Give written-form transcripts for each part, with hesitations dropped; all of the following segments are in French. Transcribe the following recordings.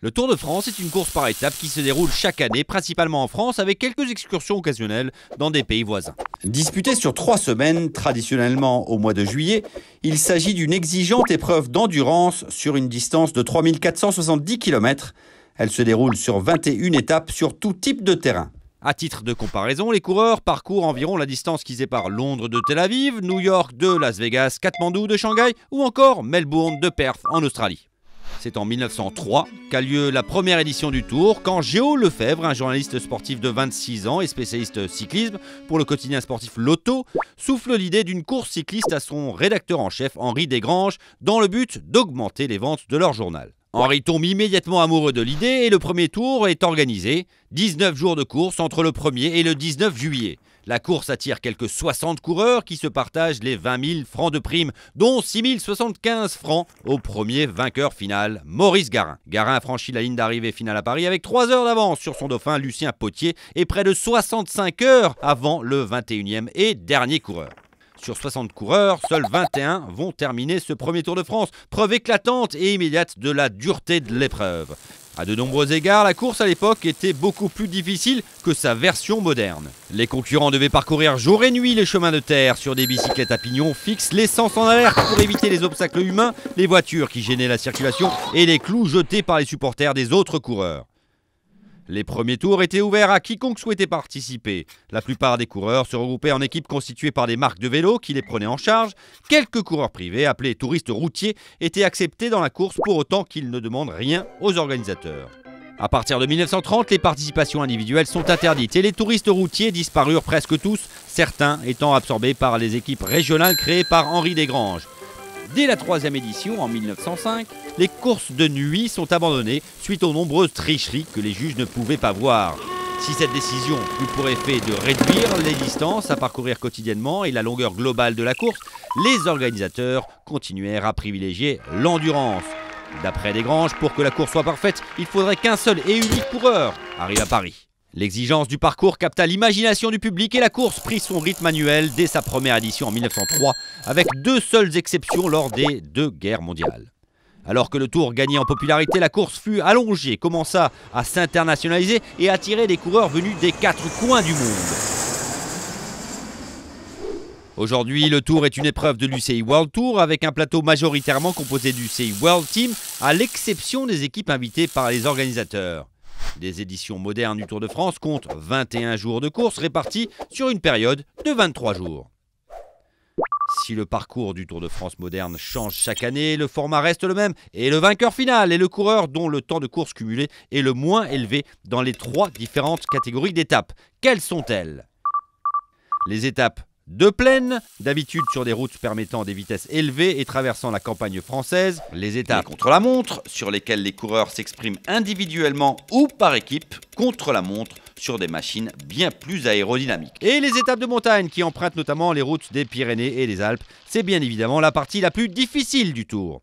Le Tour de France est une course par étapes qui se déroule chaque année, principalement en France, avec quelques excursions occasionnelles dans des pays voisins. Disputé sur 3 semaines, traditionnellement au mois de juillet, il s'agit d'une exigeante épreuve d'endurance sur une distance de 3470 km. Elle se déroule sur 21 étapes sur tout type de terrain. À titre de comparaison, les coureurs parcourent environ la distance qui sépare Londres de Tel Aviv, New York de Las Vegas, Katmandou de Shanghai ou encore Melbourne de Perth en Australie. C'est en 1903 qu'a lieu la première édition du Tour, quand Géo Lefebvre, un journaliste sportif de 26 ans et spécialiste cyclisme pour le quotidien sportif Lotto, souffle l'idée d'une course cycliste à son rédacteur en chef Henri Desgranges, dans le but d'augmenter les ventes de leur journal. Henri tombe immédiatement amoureux de l'idée et le premier tour est organisé. 19 jours de course entre le 1er et le 19 juillet. La course attire quelques 60 coureurs qui se partagent les 20 000 francs de prime, dont 6 075 francs au premier vainqueur final, Maurice Garin. Garin a franchi la ligne d'arrivée finale à Paris avec 3 heures d'avance sur son dauphin Lucien Potier et près de 65 heures avant le 21e et dernier coureur. Sur 60 coureurs, seuls 21 vont terminer ce premier Tour de France, preuve éclatante et immédiate de la dureté de l'épreuve. À de nombreux égards, la course à l'époque était beaucoup plus difficile que sa version moderne. Les concurrents devaient parcourir jour et nuit les chemins de terre sur des bicyclettes à pignon fixes, l'essence en alerte pour éviter les obstacles humains, les voitures qui gênaient la circulation et les clous jetés par les supporters des autres coureurs. Les premiers tours étaient ouverts à quiconque souhaitait participer. La plupart des coureurs se regroupaient en équipes constituées par des marques de vélos qui les prenaient en charge. Quelques coureurs privés, appelés touristes routiers, étaient acceptés dans la course pour autant qu'ils ne demandent rien aux organisateurs. À partir de 1930, les participations individuelles sont interdites et les touristes routiers disparurent presque tous, certains étant absorbés par les équipes régionales créées par Henri Desgranges. Dès la 3e édition, en 1905, les courses de nuit sont abandonnées suite aux nombreuses tricheries que les juges ne pouvaient pas voir. Si cette décision eut pour effet de réduire les distances à parcourir quotidiennement et la longueur globale de la course, les organisateurs continuèrent à privilégier l'endurance. D'après Desgranges, pour que la course soit parfaite, il faudrait qu'un seul et unique coureur arrive à Paris. L'exigence du parcours capta l'imagination du public et la course prit son rythme annuel dès sa première édition en 1903, avec 2 seules exceptions lors des 2 guerres mondiales. Alors que le Tour gagnait en popularité, la course fut allongée, commença à s'internationaliser et attirer des coureurs venus des 4 coins du monde. Aujourd'hui, le Tour est une épreuve de l'UCI World Tour avec un plateau majoritairement composé d'UCI World Team, à l'exception des équipes invitées par les organisateurs. Les éditions modernes du Tour de France comptent 21 jours de course répartis sur une période de 23 jours. Si le parcours du Tour de France moderne change chaque année, le format reste le même et le vainqueur final est le coureur dont le temps de course cumulé est le moins élevé dans les 3 différentes catégories d'étapes. Quelles sont-elles? Les étapes de plaine, d'habitude sur des routes permettant des vitesses élevées et traversant la campagne française. Les étapes contre-la-montre, sur lesquelles les coureurs s'expriment individuellement ou par équipe, contre-la-montre sur des machines bien plus aérodynamiques. Et les étapes de montagne, qui empruntent notamment les routes des Pyrénées et des Alpes. C'est bien évidemment la partie la plus difficile du Tour.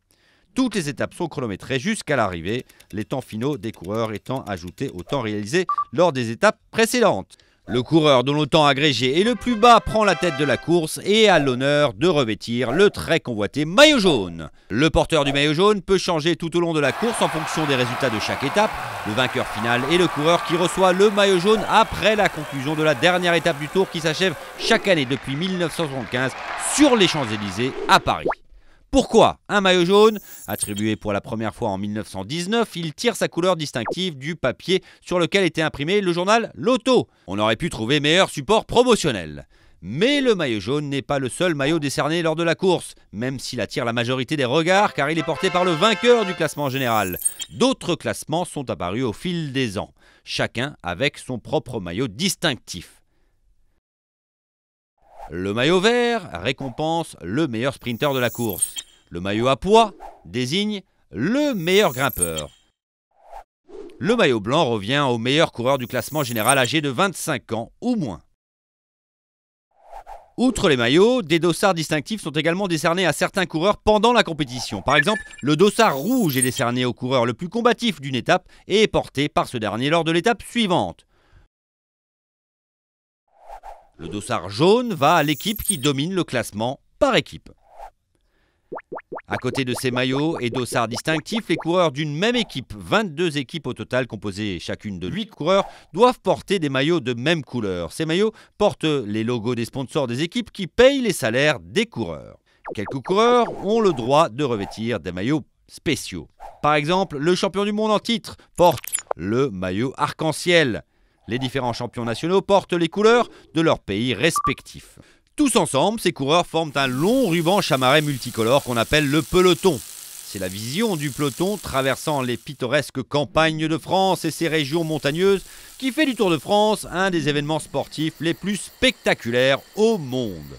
Toutes les étapes sont chronométrées jusqu'à l'arrivée, les temps finaux des coureurs étant ajoutés au temps réalisé lors des étapes précédentes. Le coureur dont le temps agrégé est le plus bas prend la tête de la course et a l'honneur de revêtir le très convoité maillot jaune. Le porteur du maillot jaune peut changer tout au long de la course en fonction des résultats de chaque étape. Le vainqueur final est le coureur qui reçoit le maillot jaune après la conclusion de la dernière étape du Tour qui s'achève chaque année depuis 1975 sur les Champs-Élysées à Paris. Pourquoi un maillot jaune? Attribué pour la première fois en 1919, il tire sa couleur distinctive du papier sur lequel était imprimé le journal Lotto. On aurait pu trouver meilleur support promotionnel. Mais le maillot jaune n'est pas le seul maillot décerné lors de la course, même s'il attire la majorité des regards car il est porté par le vainqueur du classement général. D'autres classements sont apparus au fil des ans, chacun avec son propre maillot distinctif. Le maillot vert récompense le meilleur sprinter de la course. Le maillot à pois désigne le meilleur grimpeur. Le maillot blanc revient au meilleur coureur du classement général âgé de 25 ans ou moins. Outre les maillots, des dossards distinctifs sont également décernés à certains coureurs pendant la compétition. Par exemple, le dossard rouge est décerné au coureur le plus combatif d'une étape et est porté par ce dernier lors de l'étape suivante. Le dossard jaune va à l'équipe qui domine le classement par équipe. À côté de ces maillots et dossards distinctifs, les coureurs d'une même équipe, 22 équipes au total composées chacune de 8 coureurs, doivent porter des maillots de même couleur. Ces maillots portent les logos des sponsors des équipes qui payent les salaires des coureurs. Quelques coureurs ont le droit de revêtir des maillots spéciaux. Par exemple, le champion du monde en titre porte le maillot arc-en-ciel. Les différents champions nationaux portent les couleurs de leur pays respectifs. Tous ensemble, ces coureurs forment un long ruban chamarré multicolore qu'on appelle le peloton. C'est la vision du peloton traversant les pittoresques campagnes de France et ses régions montagneuses qui fait du Tour de France un des événements sportifs les plus spectaculaires au monde.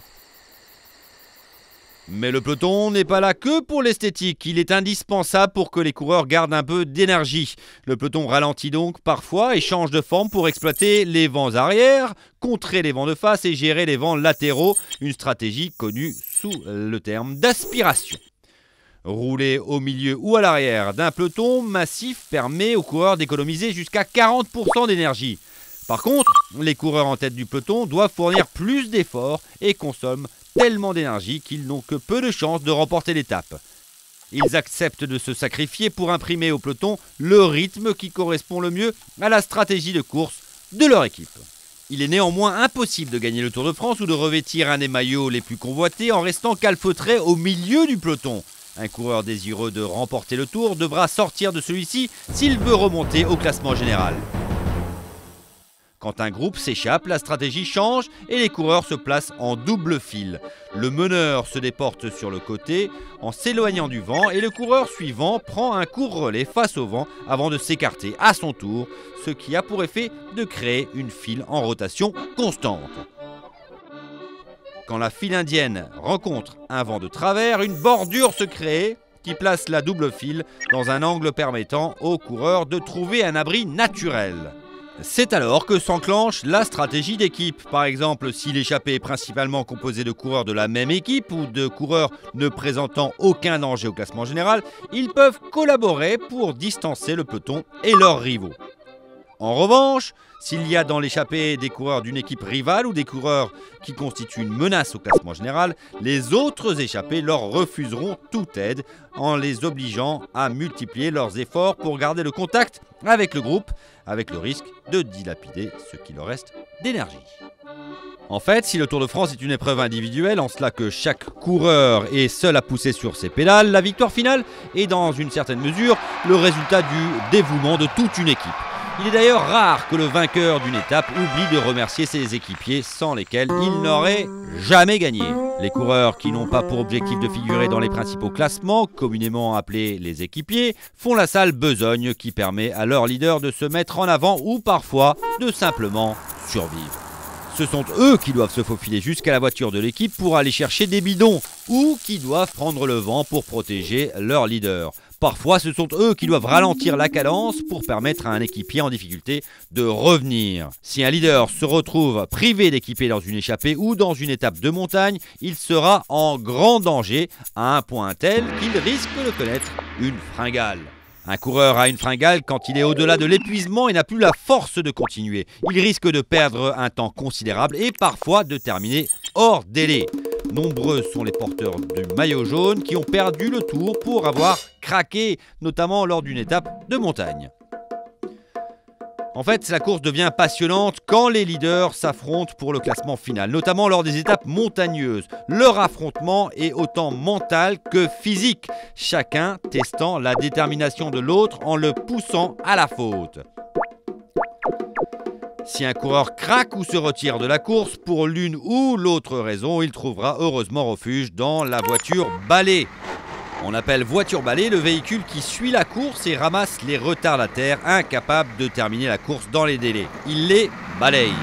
Mais le peloton n'est pas là que pour l'esthétique, il est indispensable pour que les coureurs gardent un peu d'énergie. Le peloton ralentit donc parfois et change de forme pour exploiter les vents arrière, contrer les vents de face et gérer les vents latéraux, une stratégie connue sous le terme d'aspiration. Rouler au milieu ou à l'arrière d'un peloton massif permet aux coureurs d'économiser jusqu'à 40% d'énergie. Par contre, les coureurs en tête du peloton doivent fournir plus d'efforts et consomment tellement d'énergie qu'ils n'ont que peu de chances de remporter l'étape. Ils acceptent de se sacrifier pour imprimer au peloton le rythme qui correspond le mieux à la stratégie de course de leur équipe. Il est néanmoins impossible de gagner le Tour de France ou de revêtir un des maillots les plus convoités en restant calfeutré au milieu du peloton. Un coureur désireux de remporter le Tour devra sortir de celui-ci s'il veut remonter au classement général. Quand un groupe s'échappe, la stratégie change et les coureurs se placent en double file. Le meneur se déporte sur le côté en s'éloignant du vent et le coureur suivant prend un court relais face au vent avant de s'écarter à son tour, ce qui a pour effet de créer une file en rotation constante. Quand la file indienne rencontre un vent de travers, une bordure se crée qui place la double file dans un angle permettant aux coureurs de trouver un abri naturel. C'est alors que s'enclenche la stratégie d'équipe. Par exemple, si l'échappée est principalement composée de coureurs de la même équipe ou de coureurs ne présentant aucun danger au classement général, ils peuvent collaborer pour distancer le peloton et leurs rivaux. En revanche, s'il y a dans l'échappée des coureurs d'une équipe rivale ou des coureurs qui constituent une menace au classement général, les autres échappés leur refuseront toute aide en les obligeant à multiplier leurs efforts pour garder le contact avec le groupe, avec le risque de dilapider ce qui leur reste d'énergie. En fait, si le Tour de France est une épreuve individuelle, en cela que chaque coureur est seul à pousser sur ses pédales, la victoire finale est dans une certaine mesure le résultat du dévouement de toute une équipe. Il est d'ailleurs rare que le vainqueur d'une étape oublie de remercier ses équipiers sans lesquels il n'aurait jamais gagné. Les coureurs qui n'ont pas pour objectif de figurer dans les principaux classements, communément appelés les équipiers, font la sale besogne qui permet à leur leader de se mettre en avant ou parfois de simplement survivre. Ce sont eux qui doivent se faufiler jusqu'à la voiture de l'équipe pour aller chercher des bidons ou qui doivent prendre le vent pour protéger leur leader. Parfois, ce sont eux qui doivent ralentir la cadence pour permettre à un équipier en difficulté de revenir. Si un leader se retrouve privé d'équipier dans une échappée ou dans une étape de montagne, il sera en grand danger à un point tel qu'il risque de connaître une fringale. Un coureur a une fringale quand il est au-delà de l'épuisement et n'a plus la force de continuer. Il risque de perdre un temps considérable et parfois de terminer hors délai. Nombreux sont les porteurs du maillot jaune qui ont perdu le Tour pour avoir craqué, notamment lors d'une étape de montagne. En fait, la course devient passionnante quand les leaders s'affrontent pour le classement final, notamment lors des étapes montagneuses. Leur affrontement est autant mental que physique, chacun testant la détermination de l'autre en le poussant à la faute. Si un coureur craque ou se retire de la course pour l'une ou l'autre raison, il trouvera heureusement refuge dans la voiture balai. On appelle voiture balai le véhicule qui suit la course et ramasse les retardataires incapables de terminer la course dans les délais. Il les balaye.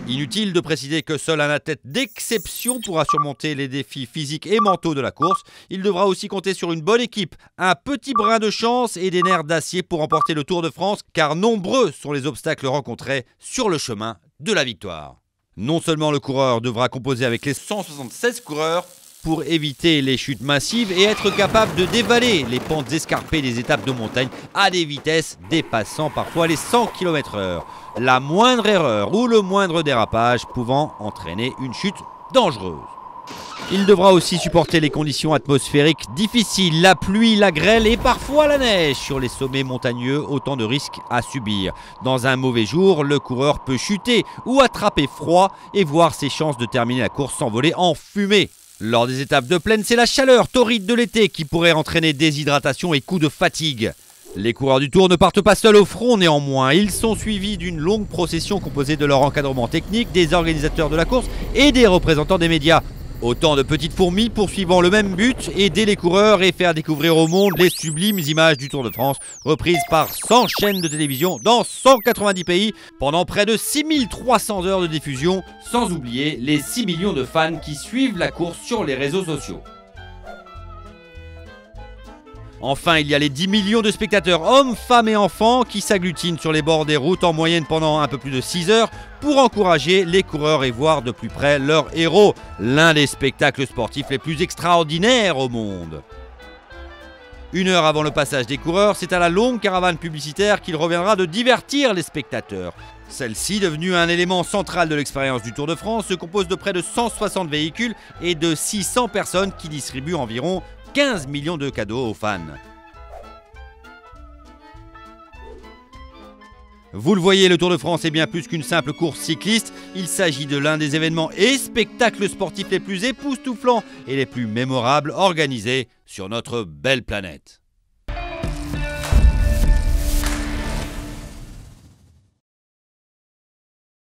Inutile de préciser que seul un athlète d'exception pourra surmonter les défis physiques et mentaux de la course. Il devra aussi compter sur une bonne équipe, un petit brin de chance et des nerfs d'acier pour remporter le Tour de France, car nombreux sont les obstacles rencontrés sur le chemin de la victoire. Non seulement le coureur devra composer avec les 176 coureurs pour éviter les chutes massives et être capable de dévaler les pentes escarpées des étapes de montagne à des vitesses dépassant parfois les 100 km/h. La moindre erreur ou le moindre dérapage pouvant entraîner une chute dangereuse. Il devra aussi supporter les conditions atmosphériques difficiles, la pluie, la grêle et parfois la neige. Sur les sommets montagneux, autant de risques à subir. Dans un mauvais jour, le coureur peut chuter ou attraper froid et voir ses chances de terminer la course s'envoler en fumée. Lors des étapes de plaine, c'est la chaleur torride de l'été qui pourrait entraîner déshydratation et coups de fatigue. Les coureurs du Tour ne partent pas seuls au front néanmoins, ils sont suivis d'une longue procession composée de leur encadrement technique, des organisateurs de la course et des représentants des médias. Autant de petites fourmis poursuivant le même but, aider les coureurs et faire découvrir au monde les sublimes images du Tour de France, reprises par 100 chaînes de télévision dans 190 pays pendant près de 6300 heures de diffusion, sans oublier les 6 millions de fans qui suivent la course sur les réseaux sociaux. Enfin, il y a les 10 millions de spectateurs, hommes, femmes et enfants, qui s'agglutinent sur les bords des routes en moyenne pendant un peu plus de 6 heures pour encourager les coureurs et voir de plus près leurs héros, l'un des spectacles sportifs les plus extraordinaires au monde. 1 heure avant le passage des coureurs, c'est à la longue caravane publicitaire qu'il reviendra de divertir les spectateurs. Celle-ci, devenue un élément central de l'expérience du Tour de France, se compose de près de 160 véhicules et de 600 personnes qui distribuent environ 15 millions de cadeaux aux fans. Vous le voyez, le Tour de France est bien plus qu'une simple course cycliste. Il s'agit de l'un des événements et spectacles sportifs les plus époustouflants et les plus mémorables organisés sur notre belle planète.